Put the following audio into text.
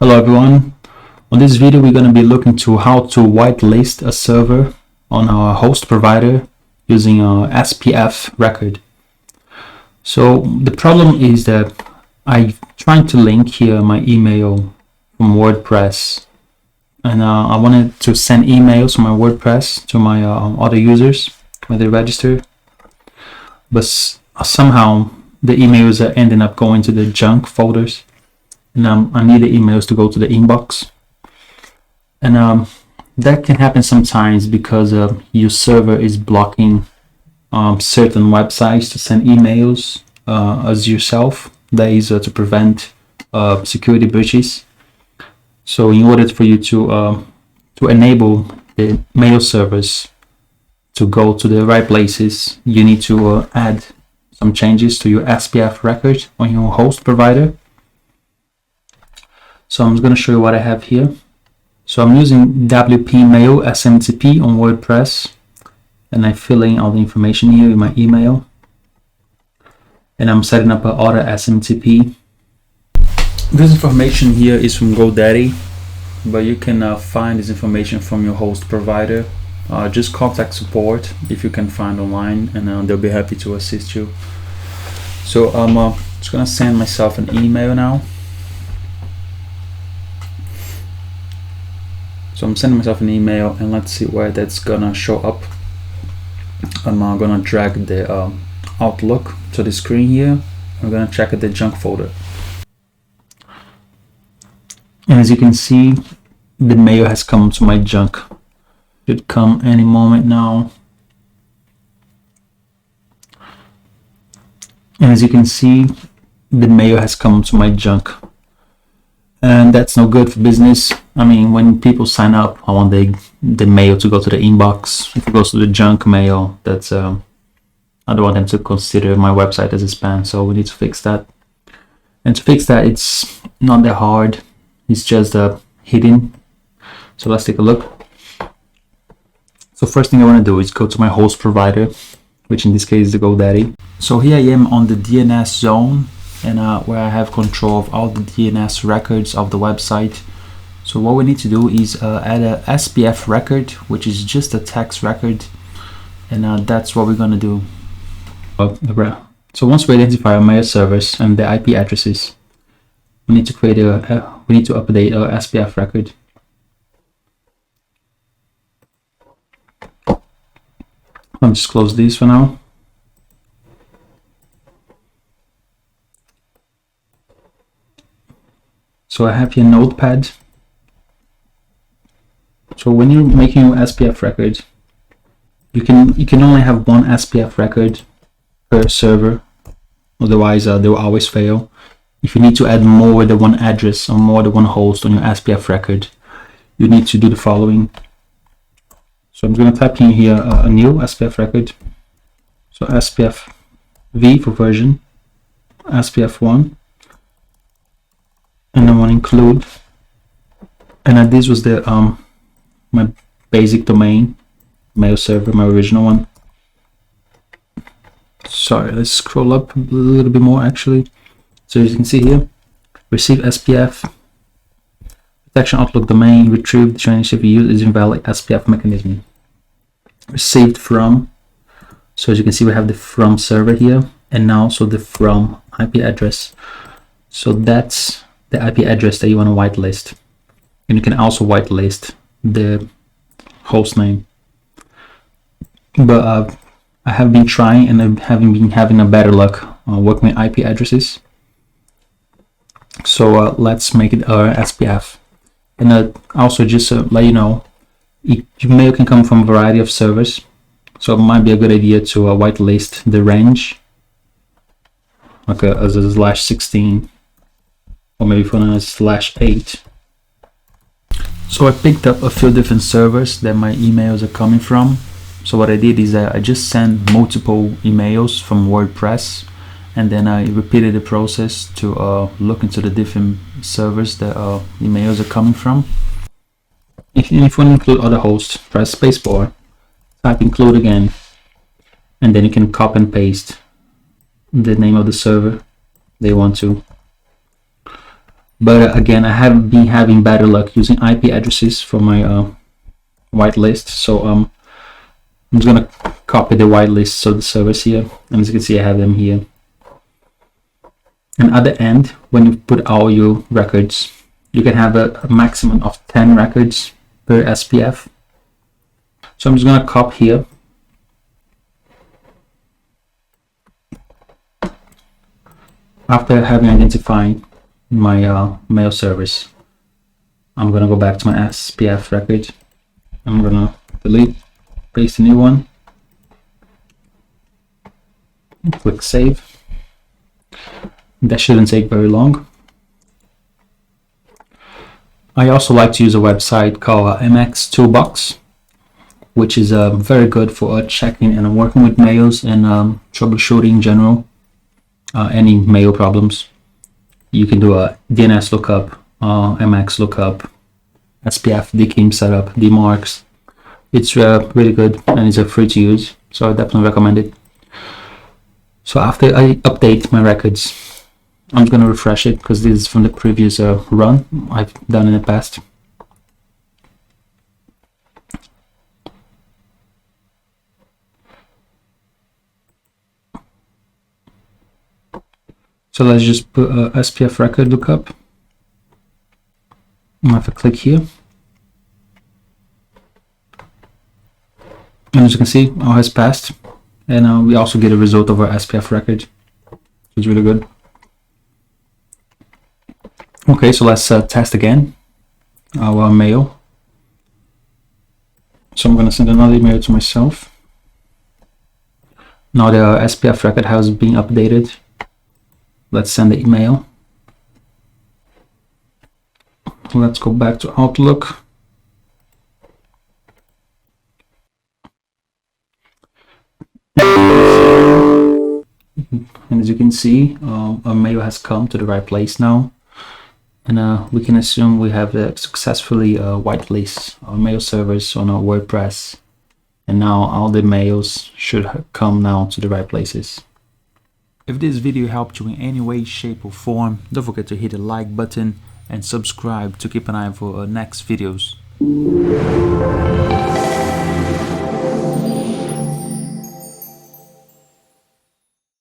Hello everyone. On this video we're going to be looking to how to whitelist a server on our host provider using our SPF Record. So the problem is that I'm trying to link here my email from WordPress, and I wanted to send emails from my WordPress to my other users when they register, but somehow the emails are ending up going to the junk folders. And I need the emails to go to the inbox, and that can happen sometimes because your server is blocking certain websites to send emails as yourself. That is to prevent security breaches. So in order for you to enable the mail servers to go to the right places, you need to add some changes to your SPF record on your host provider. So I'm going to show you what I have here. So I'm using WP Mail SMTP on WordPress, and I'm filling all the information here in my email, and I'm setting up an auto SMTP. This information here is from GoDaddy, but you can find this information from your host provider. Just contact support if you can find online, and they'll be happy to assist you. So I'm just going to send myself an email now. So I'm sending myself an email, and let's see where that's gonna show up. I'm gonna drag the Outlook to the screen here. I'm gonna check the junk folder. And as you can see, the mail has come to my junk. Should come any moment now. And as you can see, the mail has come to my junk. And that's no good for business. I mean, when people sign up, I want the mail to go to the inbox. If it goes to the junk mail, that's I don't want them to consider my website as a spam. So we need to fix that. And to fix that, it's not that hard. It's just hidden. So let's take a look. So first thing I want to do is go to my host provider, which in this case is the GoDaddy. So here I am on the DNS zone, and where I have control of all the DNS records of the website. So what we need to do is add a SPF record, which is just a text record, and that's what we're going to do. So once we identify our mail servers and the IP addresses, we need to create we need to update our SPF record. I'll just close this for now. So I have here Notepad. So when you're making your SPF record, you can only have one SPF record per server, otherwise they will always fail. If you need to add more than one address or more than one host on your SPF record, you need to do the following. So I'm going to type in here a new SPF record. So SPF V for version, SPF 1. And I want to include, and this was the my basic domain mail server, my original one. Sorry, let's scroll up a little bit more actually. So as you can see here, receive SPF protection Outlook domain, retrieve the training used is invalid SPF mechanism. Received from. So as you can see, we have the from server here, and now also the from IP address. So that's the IP address that you want to whitelist, and you can also whitelist the host name. But I have been trying, and I haven't been having a better luck working with IP addresses. So let's make it our SPF. And also just let you know, your mail can come from a variety of servers, so it might be a good idea to whitelist the range, like as a /16. Or maybe for now /8. So I picked up a few different servers that my emails are coming from. So what I did is I just sent multiple emails from WordPress, and then I repeated the process to look into the different servers that emails are coming from. If you want to include other hosts, press spacebar, type include again, and then you can copy and paste the name of the server they want to. But again, I have been having better luck using IP addresses for my whitelist. So I'm just gonna copy the whitelists of the servers here, and as you can see, I have them here. And at the end, when you put all your records, you can have a maximum of 10 records per SPF. So I'm just gonna copy here. After having identified my mail service, I'm gonna go back to my SPF record. I'm gonna delete, paste a new one, click save. That shouldn't take very long. I also like to use a website called MX Toolbox, which is very good for checking and working with mails and troubleshooting in general, any mail problems. You can do a DNS lookup, MX lookup, SPF DKIM setup, DMARCs. It's really good and it's free to use, so I definitely recommend it. So after I update my records, I'm just going to refresh it because this is from the previous run I've done in the past. So let's just put SPF record lookup. I'm going to click here. And as you can see, all has passed. And we also get a result of our SPF record. It's really good. Okay, so let's test again our mail. So I'm going to send another email to myself. Now the SPF record has been updated. Let's send the email. Let's go back to Outlook. And as you can see, our mail has come to the right place now. And we can assume we have successfully whitelisted our mail servers on our WordPress. And now all the mails should come now to the right places. If this video helped you in any way, shape or form, don't forget to hit the like button and subscribe to keep an eye for our next videos.